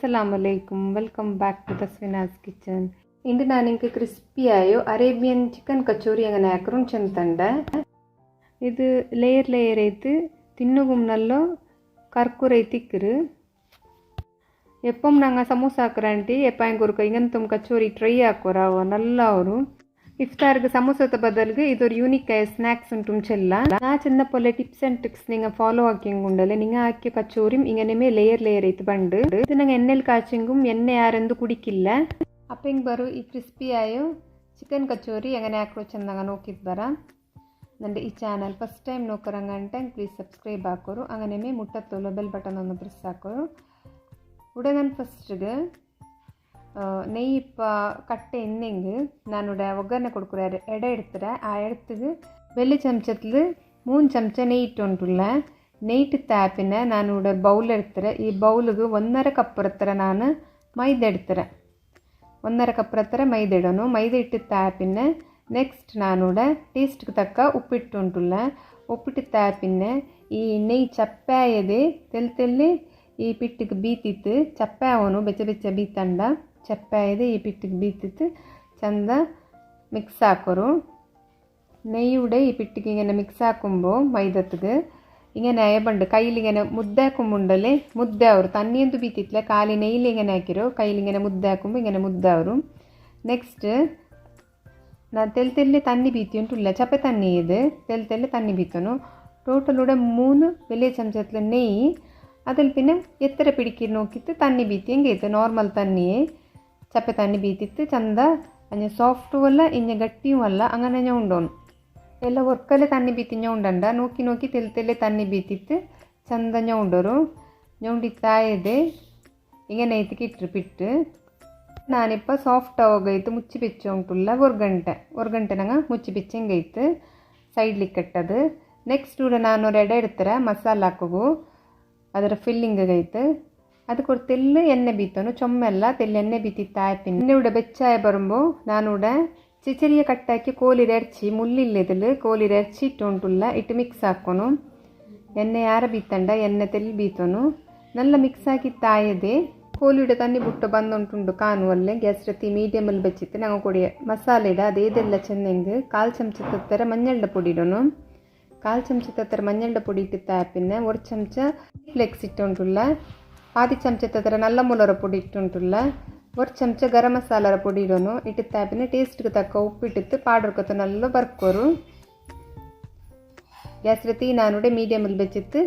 Assalamualaikum. Welcome back to Tasvina's kitchen. ಇಂದು ನಾನು ನಿಮಗೆ ಕ್ರಿಸ್ಪಿಯಾಯೋ Arabian chicken kachori അങ്ങനെ ആക്കറും ചെന്തണ്ട. ಇದು ಲೇಯರ್ ಐತು ತಿನ್ನುಗುಮ್ನಲ್ಲೋ ಕರ್ಕೂರ ಐತಿಕ್ಕರು. ಎಪ್ಪಂ ನಂಗೆ ಸಮೋಸ ಹಾಕ್ರಂಟಿ ಎಪ್ಪಾಯಂಗುರ್ಕ ಇಂಗಂತಂ ಕಚೋರಿ ಟ್ರೈ ಹಾಕೋರಾವ ನಲ್ಲ ಅವರು ಇಫ್ತಾರ್ಗೆ ಸಮೋಸದ ಬದಲ್ಗೆ ಇದೊರು ಯೂನಿಕ್ ಆಯ ಸ್ನಾಕ್ಸ್ ಉಂಟು ಚೆಲ್ಲ ನಾ ಚೆಂದ ಪೊಲೆ ಟಿಪ್ಸ್ ಆ್ಯಂಡ್ ಟ್ರಿಕ್ಸ್ ನಿಂಗೆ ಫಾಲೋ ಹಾಕಿಂಗುಂಡಲೆ ನಿಂಗೆ ಹಾಕಿ ಕಚೋರಿಮ್ ಇಂಗನೆ ಲೇಯರ್ ಐತು ಬಂಡು ಇದು ನಂಗೆ ಎಣ್ಣೆಲಿ ಕಾಚಿಂಗುം ಎಣ್ಣೆ ಯಾರೆಂದು ಕುಡಿಕಿಲ್ಲ ಅಪ್ಪಂಗೆ ಬರೋ ಈ ಕ್ರಿಸ್ಪಿ ಆಯೋ ಚಿಕನ್ ಕಚೋರಿ അങ്ങനെ ಹಾಕೋ ಚೆಂದಾಗ ನೋಕಿದ್ ಬರ ನಂದು ಈ ಚಾನಲ್ ಫಸ್ಟ್ ಟೈಮ್ ನೋಕರಂಗಂಟೆ ಪ್ಲೀಸ್ ಸಬ್ಸ್ಕ್ರೈಬ್ ಹಾಕೋರು അങ്ങനെ ಮುಟ್ಟತ್ತೋಲು ಬೆಲ್ ಬಟನ್ ಒಂದು ಪ್ರೆಸ್ ಹಾಕೋರು ಉಡಗನ್ ಫಸ್ಟ್ಗೆ நெய் இப்போ கட்டை எண்ணெய்ங்கு நானோட ஒகரணை கொடுக்குறாரு எடை எடுத்துகிறேன் எடுத்துக்கு வெள்ளை சமச்சத்தில் 3 ಚಮಚ நெய் ಇಟ್ಟುಂಟುಲ್ಲ நெய்ட்டு ತಾಪಿನ ನಾನೋட ಬೌಲ್ ಎಡ್ತಾರೆ ಈ ಬೌಲಿಗೆ 1.5 ಕಪ್ ಹತ್ರ ನಾನು ಮೈದಾ ಎಡ್ತಾರೆ 1.5 ಕಪ್ ಹತ್ರ ಮೈದಾ ಇಡೋನು ಮೈದಾ ಇಟ್ಟು ತಾಪಿನ ನೆಕ್ಸ್ಟ್ ನಾನೋட ಟೇಸ್ಟ್ಗೆ ತಕ್ಕ ಉಪ್ಪಿಟ್ಟುಂಟುಲ್ಲ ಉಪ್ಪಿಟ್ಟು ತಾಪಿನ ಈ ನೆಯ್ಯಿ ಚಪ್ಪಾಯದೆ ತೆಲ್ಲಿ ಈ ಪಿಟ್ಟಿಗೆ ಬೀತಿತ್ತು ಚಪ್ಪಾವನು ಬೆಚ್ಚ ಬೀತಂಡ ಚಪ್ಪಾಯದೆ ಈ ಪಿಟ್ಟಿಗೆ ಬೀತಿತ್ತು ಚಂದ ಮಿಕ್ಸ್ ಹಾಕೋರು നെയ്യുടെ ഈ പിട്ടിക്ക് ഇങ്ങനെ മിക്സ് ആക്കുമ്പോൾ മൈദത്തുക്ക് ഇങ്ങനെ അയബണ്ട് കയ്യിലിങ്ങനെ മുദ്ദാക്കുമ്പോണ്ടല്ലേ മുദ്ദാവരും തന്നിയൊന്നും ബീത്തിട്ടില്ല കാലി നെയ്യിൽ ഇങ്ങനെ ആക്കിരോ കയ്യിലിങ്ങനെ മുദ്ദാക്കുമ്പോൾ ഇങ്ങനെ മുദ്ദാവരും നെക്സ്റ്റ് ನಾನು ತೆಲ್ಲಿ ತನ್ನಿ ಬೀತಿ ಉಂಟುಲ್ಲ ಚಪ್ಪೆ ತನ್ನಿ ಇದು ತೆಲ್ಲಿ ತನ್ನಿ ಬೀತನು ಟೋಟಲೂടെ 3 വലിയ ചമച്ചത്തിൽ നെയ്യ് അതിൽ പിന്നെ എത്ര പിടിക്കി നോക്കിയിട്ട് തന്നി ബീത്തി എങ്കിತ್ತು ನಾರ್ಮಲ್ തന്നിയേ ചപ്പ തന്നി ബീത്തിത്ത് ചന്ത അഞ്ഞ സോഫ്റ്റും അല്ല ഇഞ്ഞ ഗട്ടിയും അല്ല അങ്ങനെ ഞാൻ ഉണ്ടോന്നു ಎಲ್ಲ ಒರ್ಕಲೆ ತನ್ನಿ ಬೀತಿ ಉಂಡಂಡ ನೋಕಿ ತೆಲ್ಲಿ ತನ್ನಿ ಬೀತಿತ್ತು ಚಂದ ಉಂಡರು ഞೊಂಡಿ ತಾಯದೆ ഇങ്ങനെ ಐತಿಗೆ ಇಟ್ಟರು ಪಿಟ್ಟು ನಾನಿಪ್ಪ ಸಾಫ್ಟ್ ಆಗೋಗೈತು ಮುಚ್ಚಿ ಬೆಚ್ಚ ಉಂಟುಲ್ಲ ஒரு ಗಂಟೆ ನಂಗೆ ಮುಚ್ಚಿ ಬೆಚ್ಚಂಗೈತು ಸೈಡ್ಲಿಗೆ ಕಟ್ಟದು ನೆಕ್ಸ್ಟ್ ಕೂಡ ನಾನು ಎಡೆ ಇಡ್ತಾರೆ ಮಸಾಲ ಹಾಕೋಗು ಅದರ ಫಿಲ್ಲಿಂಗೈತು ಅದಕ್ಕೆ ഒരു തെല്ല് എണ്ണ ബീത്തನು ചൊമ്മെല്ല തെല്ല് എണ്ണ ബീത്തിത്ത ആപ്പിന് എണ്ണയുടെ ಬೆಚ್ಚಾಯ ಬರುമ്പോൾ ನಾನೂടെ ചെറിയ കട്ടാക്കി കോലിര ഇറച്ചി മുള്ളില്ലതിൽ കോലിര ഇറച്ചി ഇട്ടുകൊണ്ടുള്ള ഇട്ട് മിക്സ് ആക്കണം എണ്ണ ആരെ ബീത്തണ്ട എണ്ണ തെല്ല് ബീത്തನು നല്ല മിക്സ് ആക്കി തായದೆ ಕೋಲಿയുടെ ತನ್ನಿ ಬುಟ್ಟು ಬಂದುಂಟುಂಡು ಕಾಣುವಲ್ಲೇ ಗ್ಯಾಸ್ ರತಿ ಮೀಡಿಯಮಲ್ಲಿ ಬೆಚ್ಚಿತ್ತು ನಂಗೆ ಕೊಡಿ ಮಸಾಲೆ ಇಡ ಅದೇದೆಲ್ಲ ಚೆನ್ನಂಗೆ 1/4 ಚಮಚ ತತ್ತರ ಮಂಜಳ್ಳ ಪೊಡಿ ಇಡೋನು 1/4 ಚಮಚ ತತ್ತರ ಮಂಜಳ್ಳ ಪೊಡಿ ಇಟ್ಟು ತಾಪಿನ 1 ಚಮಚ ಫ್ಲೆಕ್ಸ್ ಇಟ್ಟುಂಟುಲ್ಲ 1/2 ಚಮಚ ತತ್ತರ ನಲ್ಲ ಮುಲರ ಪೊಡಿ ಇಟ್ಟುಂಟುಲ್ಲ 1 ಚಮಚ ಗರಂ ಮಸಾಲರ ಪೊಡಿ ಇಡೋನು ಇಟ್ಟು ತಾಪಿನ ಟೇಸ್ಟ್ಗೆ ತಕ್ಕ ಉಪ್ಪಿಟ್ಟಿತ್ತು ಪಾಡ್ರಕತ್ತು ನಲ್ಲ ಬರ್ಕೋರು ಗ್ಯಾಸ್ ರತಿ ನಾನುಡೆ ಮೀಡಿಯಮಲ್ಲಿ ಬೆಚ್ಚಿತ್ತು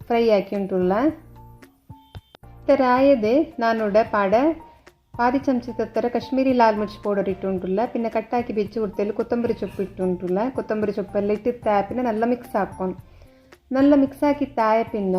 ಫ್ರೈ ಹಾಕಿ ಉಂಟುಲ್ಲ ಆಯದೆ ನಾನೂടെ പാട 1/2 ಚಮಚ ತತ್ತರ ಕಾಶ್ಮೀರಿ ಲಾಲ್ ಮಿರ್ಚ್ ಪೌಡರ್ ಇಟ್ಟುಂಟುಲ್ಲ ಪಿನ್ನ ಕಟ್ಟಾಕಿ ಬೆಚ್ಚಿ ಉಡ್ತೆಲ್ಲಿ ಕೊತ್ತಂಬರಿ ಸೊಪ್ಪು ಇಟ್ಟುಂಟುಲ್ಲ ಕೊತ್ತಂಬರಿ ಸೊಪ್ಪೆಲ್ಲ ಇಟ್ಟು ತಾಪಿನ നല്ല ಮಿಕ್ಸ್ ಹಾಕೊಂಡು നല്ല ಮಿಕ್ಸ್ ಹಾಕಿ ತಾಯ ಪಿನ್ನ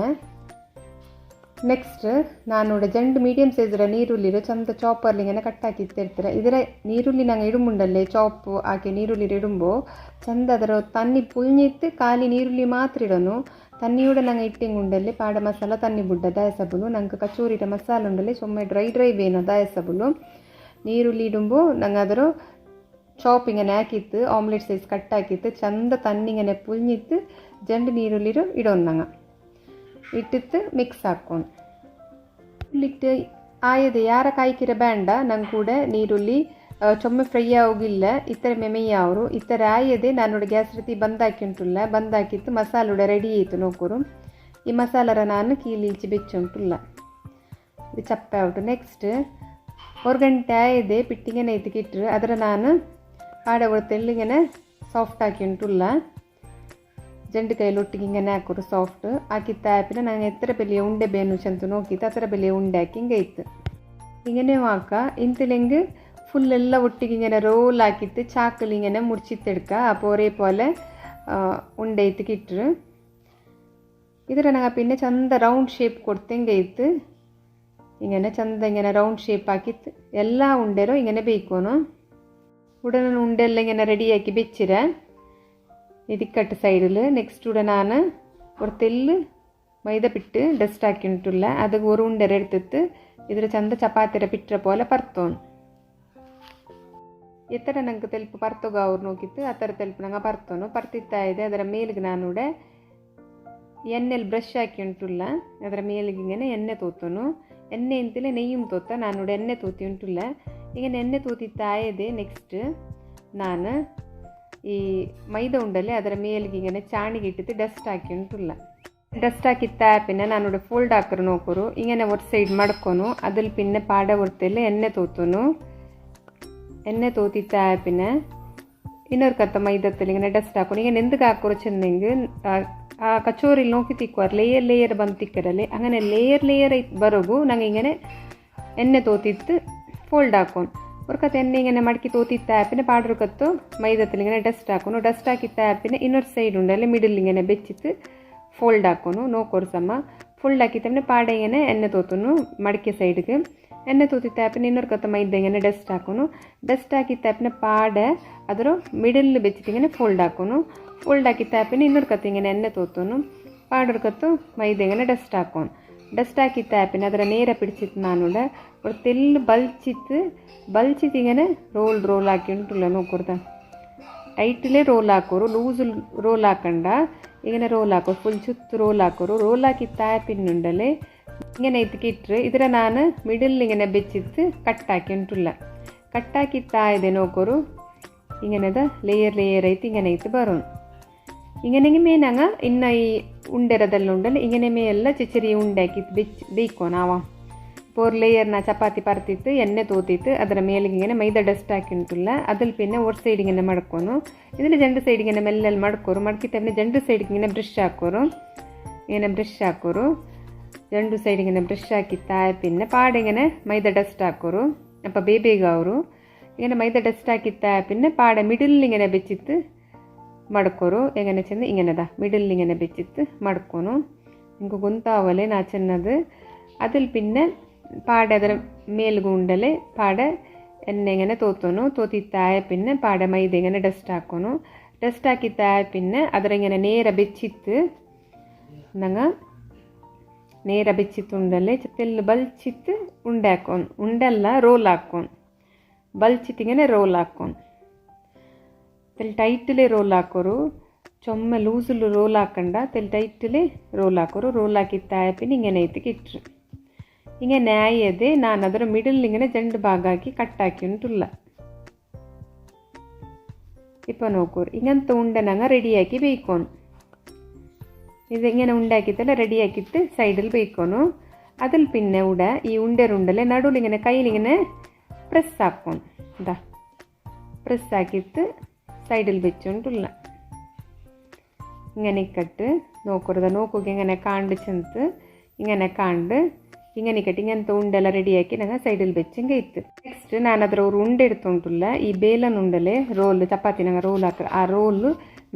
ನೆಕ್ಸ್ಟ್ ನಾನೂടെ ಜಂಡು ಮೀಡಿಯಂ ಸೈಜರ ನೀರುಳ್ಳಿರು ಚಂದ ಚಾಪರ್ಲಿ ಇങ്ങനെ ಕಟ್ಟಾಕಿ ಇತ್ತಿರ್ತಾರೆ ಇದರ ನೀರುಳ್ಳಿ ನಂಗೆ ಇಡುಂಬುಂಡಲ್ಲೇ ಚಾಪ್ ಹಾಕಿ ನೀರುಳ್ಳಿ ಇಡುമ്പോൾ ಚಂದ ಅದರ ತನ್ನಿ ಪುಳ್ഞ്ഞിತ್ತು ಖಾಲಿ ನೀರುಳ್ಳಿ ಮಾತ್ರ ಇಡೋನು തന്നിയുടെ ഞങ്ങൾ ഇട്ടിങ്ങുണ്ടല്ലേ പാട മസാല തന്നി ബുഡ ദായസബുಲು ഞങ്ങൾക്ക് കച്ചോരിയുടെ മസാല ഉണ്ടല്ലേ ചുമ്മാ ഡ്രൈ വേണം ദായസബുಲು ನೀರುಳ್ಳಿ ഇടുമ്പോൾ ഞങ്ങൾ ಅದರ ചോപ്പ് ഇങ്ങനെ ആക്കിയിട്ട് ഓംലെറ്റ് സൈസ് കട്ടാക്കിയിട്ട് ചന്ത തന്നി ഇങ്ങനെ പുളിഞ്ഞിട്ട് ജണ്ട് ನೀರುಳ್ಳಿರು ഇടണം ഞങ്ങൾ ഇട്ടിട്ട് മിക്സ് ആക്കണം ഉള്ളിട്ട് ആയത് ಯಾರ ಕಾಯ್ಕಿರ ಬೇಡ ನಂಗೆ ಕೂಡ ನೀರುಳ್ಳಿ ಚೊಮ್ಮೆ ಫ್ರೈ ಆಗೋಗಿಲ್ಲ ಈ ಥರ ಮೆಮೆಯ್ಯವರು ಈ ಥರ ಆಯದೆ ನಾನೋಡ ಗ್ಯಾಸ್ ರೀತಿ ಬಂದಾಕಿ ಉಂಟುಲ್ಲ ಬಂದಾಕಿತ್ತು ಮಸಾಲೋಡೆ ರೆಡಿ ಆಯಿತು ನೋಕೋರು ಈ ಮಸಾಲರ ನಾನು ಕೀಲಿ ಈಚೆ ಬೆಚ್ಚಿ ಉಂಟುಲ್ಲ ಇದು ಚಪ್ಪೆ ಔಟು ನೆಕ್ಸ್ಟ್ 1 ಗಂಟೆ ಆಯದೆ ಪಿಟ್ಟಿಗೆ ನೈತಿಗೆ ಇಟ್ಟರು ಅದರ ನಾನು ಆಡಗಳು ತೆಲ್ಲಿಗೆ ಸಾಫ್ಟ್ ಹಾಕಿ ಉಂಟುಲ್ಲ ಜಂಡು ಕೈಯಲ್ಲಿ ಒಟ್ಟಿಗೆ ಹಿಂಗೆ ಹಾಕೋರು ಸಾಫ್ಟ್ ಹಾಕಿತ್ತ ಆ್ಯಪಿನ ನಾನು ಎತ್ತರ ಬೆಲೆಯ ಉಂಡೆ ಬೇನು ಚಂತು ನೋಕಿತ್ತು ಆ ಥರ ಬೆಲೆಯ ಉಂಡೆ ಹಾಕಿ ಹಿಂಗೆ ಇತ್ತು ಹಿಂಗೇ ಹಾಕ ಇಂತಲೆಂಗೆ ഫുൾ എല്ലാം ഒട്ടിക്ക് ഇങ്ങനെ റോൾ ആക്കിയിട്ട് ചാക്കിൽ ഇങ്ങനെ മുറിച്ചിട്ടെടുക്കുക അപ്പോൾ ഒരേപോലെ ഉണ്ടയിത്ത് കിട്ടും ഇതിൽ ഞങ്ങൾ പിന്നെ ചന്ത റൗണ്ട് ഷേപ്പ് കൊടുത്തെങ്കിൽ ഇങ്ങനെ ചന്ത ഇങ്ങനെ റൗണ്ട് ഷേപ്പ് ആക്കിയിട്ട് എല്ലാ ഉണ്ടരും ഇങ്ങനെ ಬೇಯ್ಕೋನು ഉടനെ ഉണ്ടെല്ലാം ഇങ്ങനെ റെഡിയാക്കി വെച്ചിര ഇതിക്കട്ട് സൈഡിൽ നെക്സ്റ്റ് ഉടനെ ನಾನು ഒരു തെല്ല് മൈദ പിട്ട് ഡസ്റ്റ് ആക്കി ഉണ്ടില്ല അത് ഒരു ഉണ്ടര എടുത്തിട്ട് ഇതിൽ ചന്ത ചപ്പാത്തിര പിಟ್ಟರೆ പോലെ പരത്തോನು ಎತ್ತರ ನಂಗೆ ತೆಲುಪು ಪರ್ತೋಗ ಅವ್ರು ನೋಕಿತ್ತು ಆ ಥರ ತೆಲುಪು ನಂಗೆ ಪರ್ತೋನು ಪರ್ತಿತ್ತಾ ಇದೆ ಅದರ ಮೇಲಿಗೆ ನಾನೂಡೆ ಎಣ್ಣೆಲಿ ಬ್ರಷ್ ಹಾಕಿ ಉಂಟುಲ್ಲ ಅದರ ಮೇಲಿಗೆ ಎಣ್ಣೆ ತೋತನು എണ്ണ എന്തിലെ നെയ്യും തോത്ത നാനോട് എണ്ണ തോത്തി ഉಂಟುಲ್ಲ ಈಗ ಎಣ್ಣೆ ತೂತಿತ್ತಾಯದೆ ನೆಕ್ಸ್ಟ್ ನಾನು ಈ ಮೈದಾ ಉಂಡಲ್ಲಿ ಅದರ ಮೇಲಿಗೆ ಇങ്ങനെ ചാണിಗೆ ഇട്ടിട്ട് ഡസ്റ്റ് ആക്കി ഉಂಟುಲ್ಲ ഡസ്റ്റ് ആക്കിത്തായ പിന്നെ നാനോട് ഫോൾഡ് ആക്കറ് നോക്കರು ഇങ്ങനെ ഒരു സൈഡ് മടക്കൊന്നു അതിൽ പിന്നെ പാട ಹೊರತೆಲ್ಲ ಎಣ್ಣೆ ತೋತನು ಎಣ್ಣೆ ತೋತಿತ್ತಾയ പിന്നെ ಇನ್ನೊಂದು ಕತ್ತ ಮೈದತ್ತಲ್ಲಿ ಇങ്ങനെ ಡಸ್ಟ್ ಹಾಕೊಂಡು ಈಗ ಎಂದಕ್ಕೆ ಹಾಕೋರು ಚೆಂದಂಗೆ ಆ ಕಚೋರಿಲಿ നോക്കി തിക്കുവാറ് ಲೇಯರ್ ಲೇಯರ್ ಬಂದು ತಿಕ್ಕರಲ್ಲಿ അങ്ങനെ ಲೇಯರ್ ಲೇಯರ್ ಬರೋಗು ನಂಗೆ ഇങ്ങനെ ಎಣ್ಣೆ ತೋತಿತ್ತು ഫോൾഡ് ആക്കും ഒരു കത്ത് എണ്ണ ഇങ്ങനെ മടക്കി തോത്തിത്താപ്പിനെ പാടൊരു കത്ത് മൈദത്തിൽ ഇങ്ങനെ ഡസ്റ്റ് ആക്കുന്നു ഡസ്റ്റ് ആക്കിത്താപ്പിനെ ಇನ್ನೊಂದು സൈഡ് ഉണ്ടല്ലേ മിഡിൽ ഇങ്ങനെ വെച്ചിട്ട് ഫോൾഡ് ആക്കുന്നു നോക്കൊരു സമ ഫോൾഡ് ആക്കിത്തന്നെ പാട ഇങ്ങനെ എണ്ണ തോത്തുന്നു മടക്കിയ സൈഡിക്ക് എണ്ണ തോത്തിത്താപ്പിനെ ಇನ್ನೊಂದು കത്ത് മൈദ ഇങ്ങനെ ഡസ്റ്റ് ആക്കുന്നു ഡസ്റ്റ് ആക്കിത്താപ്പിനെ പാട ಅದರ ಮಿಡಲ್ വെച്ചിട്ട് ഇങ്ങനെ ഫോൾഡ് ആക്കുന്നു ഫോൾഡ് ആക്കിത്താപ്പിനെ ಇನ್ನೊಂದು കത്ത് ഇങ്ങനെ എണ്ണ തോത്തുന്നു പാടൊരു കത്ത് മൈദ ഇങ്ങനെ ഡസ്റ്റ് ആക്കും ഡസ്റ്റ് ആക്കിത്താപ്പിനെ ಅದರ ನೇರ പിടിച്ചിട്ട് നാനൂടെ ഒരു തെല്ല് ബൽച്ചിട്ട് ഇങ്ങനെ റോൾ ആക്കി ഉണ്ടല്ലോ നോക്കരുത് ടൈറ്റിലേ റോൾ ആക്കോರು ലൂസ് റോൾ ആക്കണ്ട ഇങ്ങനെ റോൾ ആക്കോ ഫുൾ ചുത്ത് റോൾ ആക്കോರು റോൾ ആക്കിത്തായ പിന്നുണ്ടല്ലേ ഇങ്ങനെ ഇട്ടിട്ട് ഇതിനെ ನಾನು ಮಿಡಲ್ ഇങ്ങനെ വെച്ചിട്ട് കട്ടാക്കി ഉണ്ടല്ല കട്ടാക്കിത്തായದೆ നോക്കോರು ഇങ്ങനെದ ಲೇಯರ್ ಲೇಯರ್ ಐತಿ ഇങ്ങനെ ಐತಿ ಬರೋಣ ഇങ്ങനെ മേനങ്ങ ഇന്ന ഈ ഉണ്ടരതെല്ലാം ഉണ്ടല്ലോ ഇങ്ങനെ മേയെല്ലാം ചെറിയ ഉണ്ടാക്കിയിട്ട് ಬೇಯ್ಕೋನಾವ ഇപ്പോൾ ഒരു ലെയറിന ചപ്പാത്തി പരത്തിയിട്ട് എണ്ണ തൂത്തിയിട്ട് ಅದರ ಮೇಲಿಗೆ ഇങ്ങനെ മൈദ ഡസ്റ്റ് ആക്കി ഉಂಟುಲ್ಲ അതിൽ പിന്നെ ഒരു സൈഡ് ഇങ്ങനെ മടക്കുന്നു ഇതിൽ രണ്ട് സൈഡ് ഇങ്ങനെ മെല്ലെ മടക്കോರು മടക്കിയിട്ട് പിന്നെ രണ്ട് സൈഡിಗೆ ഇങ്ങനെ ബ്രഷ് ಹಾಕೋರು ഇങ്ങനെ ബ്രഷ് ಹಾಕೋರು രണ്ട് സൈഡ് ഇങ്ങനെ ബ്രഷ് ആക്കിത്തായ പിന്നെ പാടെ ഇങ്ങനെ മൈദ ഡസ്റ്റ് ಹಾಕೋರು അപ്പോൾ ಬೇಗ ಅವರು ഇങ്ങനെ മൈദ ഡസ്റ്റ് ആക്കിത്തായ പിന്നെ പാടെ മിഡിൽ ഇങ്ങനെ വെച്ചിട്ട് മടക്കോರು എങ്ങനെ ചെന്ന് ഇങ്ങനെതാ മിഡിൽ ഇങ്ങനെ വെച്ചിട്ട് മടക്കുന്നു നിങ്ങൾക്ക് ഗൊಂತಾವಲೆ ನಾ ಚೆನ್ನದು അതിൽ പിന്നെ പാടെ ಅದರ ಮೇಲ್ಗು ಉಂಡಲೆ പാടെ എണ്ണ ഇങ്ങനെ തോത്തുന്നു തോത്തിത്തായ പിന്നെ പാടെ മൈദ ഇങ്ങനെ ഡസ്റ്റ് ആക്കുന്നു ഡസ്റ്റ് ആക്കിത്തായ പിന്നെ ಅದರ ഇങ്ങനെ നേരെ വെച്ചിട്ട് ನಂಗೆ നേരെ വെച്ചിട്ടുണ്ടല്ലേ തെല്ല് ബൽച്ചിട്ട് ഉണ്ടാക്കും ഉണ്ടല്ല റോൾ ആക്കും ബൽച്ചിട്ട് ഇങ്ങനെ റോൾ ആക്കും തെല്ല് ടൈറ്റിലೇ ರೋಲ್ ಹಾಕೋರು ചൊമ്മ ലൂസിൽ ರೋಲ್ ಹಾಕಂಡ തെല്ല് ടൈറ്റിലೇ ರೋಲ್ ಹಾಕೋರು ರೋಲ್ ಹಾಕಿತ್ತಾയ പിന്നെ ഇങ്ങനെ എത്തിക്ക് ഇട്ടു ഇങ്ങനെ ആയതെ ನಾನು ಅದರ ಮಿಡಲ್ ഇങ്ങനെ രണ്ട് ഭാഗമാക്കി കട്ടാക്കി ഉണ്ടല്ല ഇപ്പോൾ നോക്കൂ ഇങ്ങനത്തെ ഉണ്ട ഞങ്ങൾ റെഡിയാക്കി ಬೇಯ್ಕೋನು ഇത് ഇങ്ങനെ ഉണ്ടാക്കിയിട്ടല്ല റെഡിയാക്കിയിട്ട് സൈഡിൽ ಬೇಯ್ಕೋನು അതിൽ പിന്നെ ഇവിടെ ഈ ഉണ്ടരുണ്ടല്ലേ നടുവിൽ ഇങ്ങനെ കയ്യിൽ ഇങ്ങനെ പ്രസ് ആക്കും ഇതാ പ്രസ് ആക്കിയിട്ട് സൈഡിൽ വെച്ചുകൊണ്ടുള്ള ഇങ്ങനെ ഇക്കട്ട് നോക്കരുത് നോക്കുക ഇങ്ങനെ കാണ്ട് ചെന്ന് ഇങ്ങനെ കാണ്ട് ഇങ്ങനെ ഇക്കട്ട് ഇങ്ങനത്തെ ഉണ്ടെല്ലാം റെഡിയാക്കി ഞങ്ങൾ സൈഡിൽ വെച്ചെങ്കിൽ ഇತ್ತು ನೆಕ್ಸ್ಟ್ ನಾನು ಅದರ ഒരു ಉಂಡೆ എടുത്തുകൊണ്ടുള്ള ഈ ಬೇಲನ್ ഉണ്ടല്ലേ ರೋಲ್ ಚಪಾತಿ ഞങ്ങൾ ರೋಲ್ ಹಾಕಿ ಆ ರೋಲ್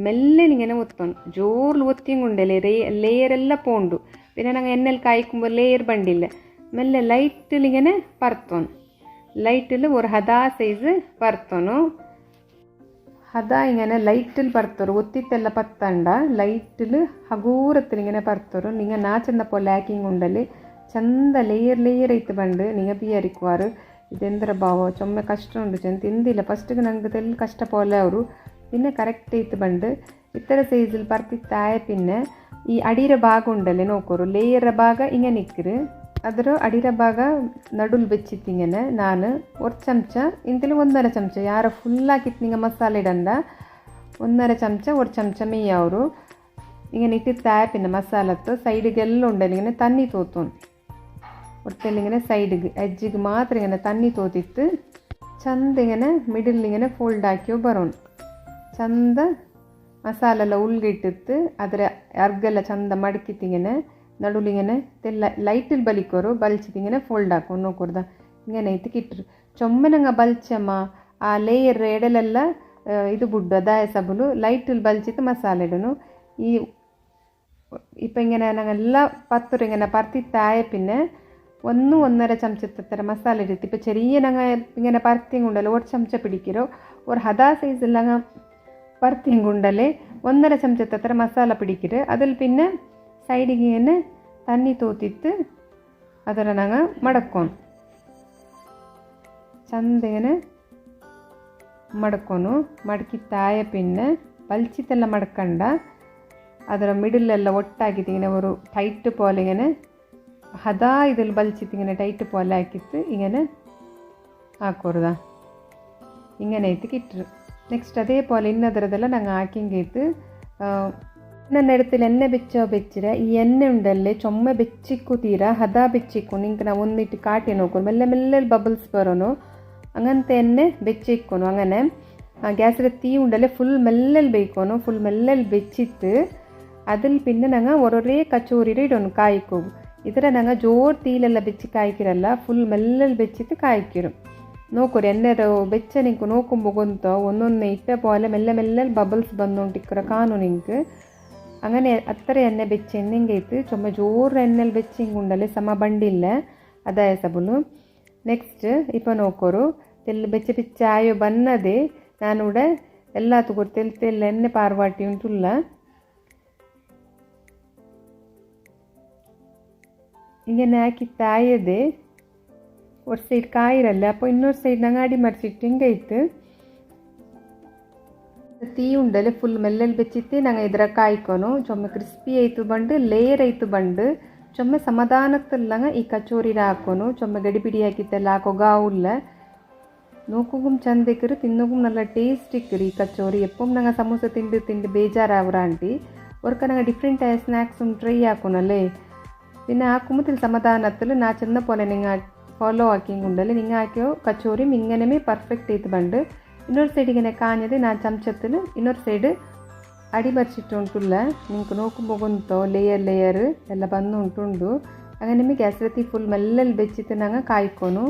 മെല്ലെ ഇങ്ങനെ ഒത്തോണം ജോറിൽ ഒത്തിയും കൊണ്ടല്ലേ ലെയർ എല്ലാം പോണ്ടു പിന്നെ ഞങ്ങൾ എണ്ണയിൽ കായ്ക്കുമ്പോൾ ലെയർ ബണ്ടില്ല മെല്ലെ ലൈറ്റിൽ ഇങ്ങനെ പരത്തോണം ലൈറ്റിൽ ഒരു ഹദാ സൈസ് പരത്തോണം ಹದ ഇങ്ങനെ ലൈറ്റിൽ പരത്തോರು ഒത്തിത്തെല്ലാം പത്തണ്ട ലൈറ്റിൽ ಹಗೂರത്തിൽ ഇങ്ങനെ പരത്തോರು നിങ്ങൾ നാ ചെന്നപ്പോൾ ലാക്കിങ് ഉണ്ടല്ലേ ಚಂದ ಲೇಯರ್ ಐತೆ ಬಂದು ನೀವು ಬಿಯರಿക്കുವಾರು ಇದೆಂದ್ರ ಭಾವ ಚೊಮ್ಮೆ ಕಷ್ಟ ಉಂಟು ಚೆಂದ ತಿಂದಿಲ್ಲ ಫಸ್ಟಿಗೆ ನಂಗೆ ತೆಲ್ಲಿ ಕಷ್ಟ ಪೋಲೆ ಅವರು പിന്നെ കറക്റ്റ് ചെയ്ത് പണ്ട് ഇത്ര സൈസിൽ പരത്തിത്തായ പിന്നെ ഈ അടിയിര ഭാഗം ഉണ്ടല്ലേ നോക്കോರು ಲೇಯರ ಭಾಗ ഇങ്ങനെ നിൽക്കരു ಅದರ ಅಡಿರ ಭಾಗ ನಡುಲ್ ಬೆಚ್ಚಿತ್ತಿങ്ങനെ ನಾನು ഒരു ಚಮಚ ಇಂತಲಿ 1.5 ಚಮಚ ಯಾರ ಫುಲ್ ಹಾಕಿತ್ತು ನಿಂಗೆ ಮಸಾಲೆ ಇಡಂದ 1.5 ಚಮಚ ഒരു ಚಮಚ മെയ്യാവರು ഇങ്ങനെ ഇട്ടിത്തായ പിന്നെ മസാലത്ത് സൈഡിಗೆല്ലാം ഉണ്ടല്ലോ ഇങ്ങനെ തന്നി തോത്തും ഒറ്റല്ലിങ്ങനെ സൈഡിಗೆ എഡ്ജിಗೆ ಮಾತ್ರ ഇങ്ങനെ തന്നി തോത്തിത്ത് ചന്ത ഇങ്ങനെ മിഡിൽ ഇങ്ങനെ ഫോൾഡ് ആക്കിയോ ಬರೋಣ ಚಂದ ಮಸಾಲೆ ಎಲ್ಲ ಉಳ್ಗಿಟ್ಟಿತ್ತು ಅದರ ಅರ್ಗೆಲ್ಲ ಚಂದ ಮಡಕಿತ್ತಿങ്ങനെ നടുവിലിങ്ങനെ ലൈറ്റിൽ ബലിക്കോರು ബലിച്ചിട്ടിങ്ങനെ ഫോൾഡ് ആക്കും നോക്കരുത് ഇങ്ങനെ ഇട്ട് കിട്ടു ചൊമ്മനങ്ങ ബലിച്ചമ്മ ആ ಲೇಯರ್ ಎಡಲೆಲ್ಲ ಇದು ಬುಡ್ಡು ಅದಾಯ ಸಬಲು ಲೈಟಿൽ ಬಲಿച്ചിട്ട് മസാല ഇടണു ഈ ഇപ്പം ഇങ്ങനെ ഞങ്ങളെല്ലാം പത്തറ് ഇങ്ങനെ പരത്തിത്തായ പിന്നെ 1.5 ചമച്ചത്ര മസാല ഇടുത്തി ഇപ്പം ചെറിയ ഞങ്ങൾ ഇങ്ങനെ പരത്തിയുണ്ടല്ലോ ഒരു ചമച്ച പിടിക്കരോ ഒരു ഹദാ സൈസിൽ ഞങ്ങൾ പരത്തിയുണ്ടല്ലേ 1.5 ചമച്ചത്ര മസാല പിടിക്കരു അതിൽ പിന്നെ സൈഡിಗೆ ഇങ്ങനെ തന്നി തോത്തിട്ട് ಅದರ ഞങ്ങൾ മടക്കും ಚಂದ ഇങ്ങനെ മടക്കുന്നു മടക്കിത്തായ പിന്നെ ಬಲಿച്ചിട്ടെല്ലാം മടക്കണ്ട ಅದರ ಮಿಡಲೆಲ್ಲ ಒಟ್ಟಾಗಿತ್ತು ಇങ്ങനെ ഒരു ടൈറ്റ് പോലെ ഇങ്ങനെ ಹದಾ ಇದ್ರಲ್ಲಿ ಬಲ್ಚಿತ್ತು ಇങ്ങനെ ಟೈಟ್ പോലെ ಹಾಕಿತ್ತು ഇങ്ങനെ ಹಾಕೋರ್ದ ഇങ്ങനെ ಐತಿ കിട്ടു. നെക്സ്റ്റ് അതേപോലെ ഇന്നതരതെല്ലാം ഞങ്ങൾ ആക്കിങ്കേത്ത് ನನ್ನ ಎಡത്തിൽ ಎಣ್ಣೆ ಬೆಚ್ಚಿರ ಈ ಎಣ್ಣೆ ಉಂಡಲ್ಲೇ ಚೊಮ್ಮೆ ಬೆಚ್ಚಿಕ್ಕು ತೀರ ಹದ ಬೆಚ್ಚಿಕ್ಕು ನಿಂಗೆ ನಾವು ಒಂದಿಟ್ಟು ಕಾಟಿ ನೋಡ್ಕೊಂಡು ಮೆಲ್ಲ ಮೆಲ್ಲ ಬಬಲ್ಸ್ ಬರೋನು അങ്ങനത്തെ എണ്ണೆ ಬೆಚ್ಚಿಕ್ಕೊನು അങ്ങനെ ഗ്യാസിലെ തീ ഉണ്ടല്ലേ ഫുൾ മെല്ലൽ ಬೇಯ್ಕೊನು ഫുൾ മെല്ലൽ വെച്ചിട്ട് അതിൽ പിന്നെ ഞങ്ങൾ ഒരേ കച്ചോരിയുടെ ഇടണം കായ്ക്കും ಇದರ ഞങ്ങൾ ജോർ തീയിലെല്ലാം വെച്ച് കായ്ക്കിರಲ್ಲ ಫುಲ್ മെല്ലൽ വെച്ചിട്ട് കായ്ക്കിരും നോക്കൂರಿ ಎಣ್ಣೆದು ಬೆಚ್ಚ ನಿಂಕು ನೋക്കുമ്പോൾ ಗೊಂತ ಒಂದೊಂದೇ ಇಟ್ಟ പോലെ മെല്ലെ മെല്ലെ ബബിൾസ് ಬಂದോണ്ടിಕ್ಕರ ಕಾನು ನಿಂಕು അങ്ങനെ അത്ര എണ്ണ വെച്ച് എണ്ണೆങ്കേത്ത് ചുമ ജോറ് എണ്ണൽ വെച്ച് ഇങ്ങുണ്ടല്ലേ സമ ಬಂಡಿಲ್ಲ ಅದಾಯ ಸಬುಲು. ನೆಕ್ಸ್ಟ್ ಇಪ್ಪ ನೋಕೋರು ತೆಲ್ಲು ಬೆಚ್ಚ ಬೆಚ್ಚಾಯೋ ಬನ್ನದೆ ನಾನೂടെ ಎಲ್ಲಾತು ತೆಲ್ ತೆಲ್ಲ ಎಣ್ಣೆ ಪಾರ್ವಾಟಿ ಉಂಟುಲ್ಲ ഇങ്ങനെ ആക്കി തായതെ ഒരു സൈഡ് കായിരല്ല അപ്പോൾ ಇನ್ನೊಂದು ಸೈಡ್ ನಂಗೆ ಅಡಿ ಮರ್ಸಿಟ್ಟು ಹಿಂಗೈತು തീ ഉണ്ടല്ലേ ഫുൾ മെല്ലൽ വെച്ചിട്ട് ഞങ്ങൾ ഇതിര കായ്ക്കൊನು ചുമ ക്രിസ്പി ಆಯ್ತು ಬಂಡು ಲೇಯರ್ ಆಯ್ತು ಬಂಡು ചുമ സമാധാനത്തിലങ്ങ ഈ കച്ചോരിയിൽ ಹಾಕೋನು ചുമ ಗಡಿಬಿಡಿ ಹಾಕಿತ್ತೆಲ್ಲ ಹಾಕೋ ಗಾವುಲ್ಲ നോക്കുകയും ചന്തക്കറ് തിന്നുകയും നല്ല ടേസ്റ്റ് ഇക്കറി ഈ കച്ചോറി എപ്പം ഞങ്ങൾ സമൂസ തിണ്ട് തിണ്ട് ಬೇಜಾರಾವ್ರಾಂಟಿ ഒരിക്ക ഞങ്ങൾ ഡിഫറെൻ്റ് ആയ സ്നാക്സും ട്രൈ ആക്കണല്ലേ പിന്നെ ആക്കുമ്പോൾ സമാധാനത്തിൽ നാ ചെന്ന പോലെ നിങ്ങൾ ഫോളോ ആക്കിയുണ്ടല്ലേ നിങ്ങൾ ആക്കിയോ കച്ചോറിയും ഇങ്ങനെ പെർഫെക്റ്റ് ആയിട്ട് ಬಂಡು ಇನ್ನೊಂದು ಸೈಡ್ ಇങ്ങനെ ಕಾഞ്ഞത് ನಾ ಚಮಚത്തിൽ ಇನ್ನೊಂದು ಸೈಡ್ ಅಡಿ ಬರ್ಚಿಟ್ಟುಂಟುಲ್ಲ ನಿಂಗೆ ನೋക്കുമ്പോൾ ಗೊಂತೋ ಲೇಯರ್ ಎಲ್ಲ ಬಂದುಂಟುಂಡು അങ്ങനെ ಗ್ಯಾಸ್ തീ ಫುಲ್ ಮೆಲ್ಲಲ್ಲಿ ಬೆಚ್ಚಿತ್ತು ನಂಗೆ ಕಾಯ್ಕೊನು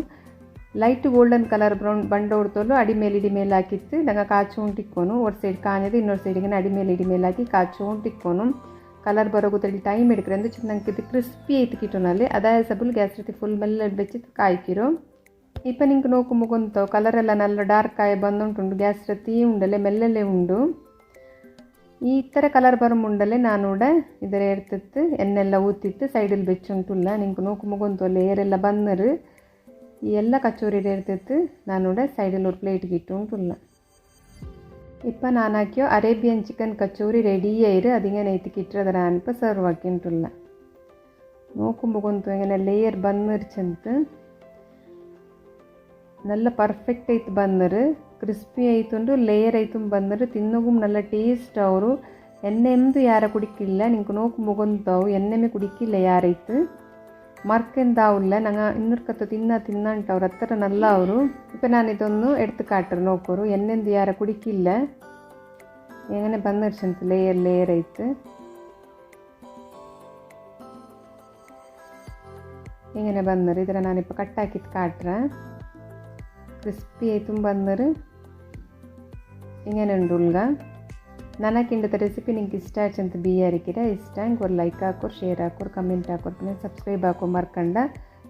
ಲೈಟ್ ಗೋಲ್ಡನ್ ಕಲರ್ ಬ್ರೌನ್ ಬಂಡ ಹೊಡ್ತೋಲು ಅಡಿ ಮೇಲೆ ಹಾಕಿತ್ತು ನಂಗೆ ಕಾಚುಂಟಿಕ್ಕೊನು ಒಂದು ಸೈಡ್ ಕಾഞ്ഞത് ಇನ್ನೊಂದು ಸೈಡಿಗೆ ಅಡಿ ಮೇಲೆ ಹಾಕಿ ಕಾಚುಂಟಿಕ್ಕೊನು ಕಲರ್ ಬರೋಗುತ್ತಲ್ಲಿ ಟೈಮ್ ಹಿಡ್ಕ್ರೆ ಅಂದ್ರೆ ನಂಗೆ ಇದು ಕ್ರಿಸ್ಪಿ ಆಯ್ತು ಕಿಟ್ಟೋನಲ್ಲಿ ಅದಾಯ ಸಬುಲ್ ಗ್ಯಾಸ್ ರೀತಿ ಫುಲ್ ಮೆಲ್ಲಲ್ಲಿ ಬೆಚ್ಚಿತ್ತು ಕಾಯ್ಕಿರೋ ഇപ്പം നിങ്ങൾക്ക് നോക്കുമ്പോൾ കൊന്തോ കളറെല്ലാം നല്ല ഡാർക്കായി ಬಂದುಂಟುಂಡು ಗ್ಯಾಸ್ തീ ഉണ്ടല്ലേ ಮೆಲ್ಲಲ್ಲೇ ಉಂಡು ಈ ಥರ ಕಲರ್ ಬರುಂಬುಂಡಲ್ಲೇ ನಾನೂടെ ಇದರ ಎಡ್ತಿತ್ತು ಎಣ್ಣೆಲ್ಲ ಊತಿತ್ತು ಸೈಡಲ್ಲಿ ಬೆಚ್ಚುಂಟುಲ್ಲ ನಿಂಗೆ ನೋക്കുമ്പോൾ ಗೊಂತೋ ಲೇಯರೆಲ್ಲ ಬಂದರು ಈ ಎಲ್ಲ ಕಚೋರಿ ಎಡ್ತಿತ್ತು ನಾನೂടെ സൈഡിൽ ഒരു പ്ലേറ്റ് കിട്ടുംട്ടുള്ള ഇപ്പം നാനാക്കിയോ അറേബ്യൻ ചിക്കൻ കച്ചോറി റെഡി ആയിര് അതിങ്ങനെ എത്തി കിട്ടുന്നതാണ് സെർവ് ആക്കിയിട്ടുള്ള നോക്കുമ്പോൾ ಗೊಂತು ഇങ്ങനെ ಲೇಯರ್ ಬಂದಿರ್ಚಂತ നല്ല പെർഫെക്റ്റ് ആയിട്ട് ಬಂದರು ಕ್ರಿಸ್ಪಿ ಆಯ್ತುಂಡು ಲೇಯರ್ ಆಯ್ತು ಬಂದರು ತಿನ್ನೋಗೂ നല്ല ಟೇಸ್ಟ್ ಅವರು ಎಣ್ಣೆ ಎಂದೂ ಯಾರ ಕುಡಿಕ್ಕಿಲ್ಲ ನಿಂಗೆ ನೋಕು ಗೊಂತಾವು ಎಣ್ಣೆಮೇ ಕುಡಿಕ್ಕಿಲ್ಲ ಯಾರೈತು ಮರ್ಕೆಂದಾವಿಲ್ಲ ನಂಗೆ ಇನ್ನೂರ್ಕತ್ತು ತಿನ್ನಂಟ ಅವ್ರ ಹತ್ರ ನಲ್ಲ ಅವರು ಇപ്പം ನಾನು ಇದೊಂದು ಎಡ್ತು ಕಾಟ್ರು ನೋಕೋರು ಎಣ್ಣೆಂದು ಯಾರ ಕುಡಿಕ್ಕಿಲ್ಲ എങ്ങനെ ಬಂದಿರ್ಚಂತ ಲೇಯರ್ ಆಯ್ತು ഇങ്ങനെ ಬಂದರು ಇದರ ನಾನಿപ്പോൾ ಕಟ್ಟಾಕಿತ್ತು ಕಾಟ್ರ ക്രിസ്പി ആയിട്ടും ಬಂದರು ഇങ്ങനെ ഉണ്ടുള്ള ನನಗಿಂದ ರೆಸಿಪಿ ನಿಂಗೆ ಇಷ್ಟ ಆಯ್ತಂತ ಬಿಯಾರಿಕಿರ ಇಷ್ಟ ಹಂಗೆ ಒಂದು ಲೈಕ್ ಹಾಕೋರು ಶೇರ್ ಹಾಕೋರು ಕಮೆಂಟ್ ಹಾಕೋರು പിന്നെ സബ്സ്ക്രൈബ് ಹಾಕೋ മറക്കണ്ട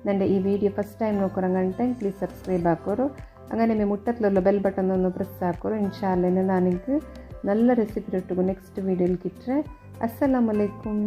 എൻ്റെ ഈ വീഡിയോ ഫസ്റ്റ് ടൈം നോക്കുറങ്ങಂಟೆ പ്ലീസ് സബ്സ്ക്രൈബ് ಹಾಕೋರು അങ്ങനെ മുട്ടത്തിലുള്ള ബെൽ ബട്ടൺ ഒന്ന് പ്രസ് ಹಾಕೋರು ഇൻഷാല്ല ನಾನು ನಿಂಗೆ നല്ല ರೆಸಿಪಿ ಒಟ್ಟಿಗೆ ನೆಕ್ಸ್ಟ್ ವೀಡಿಯೋಲಿ ಕಿಟ್ರೆ ಅಸ್ಸಲಾಮು ಅಲೈಕುಂ.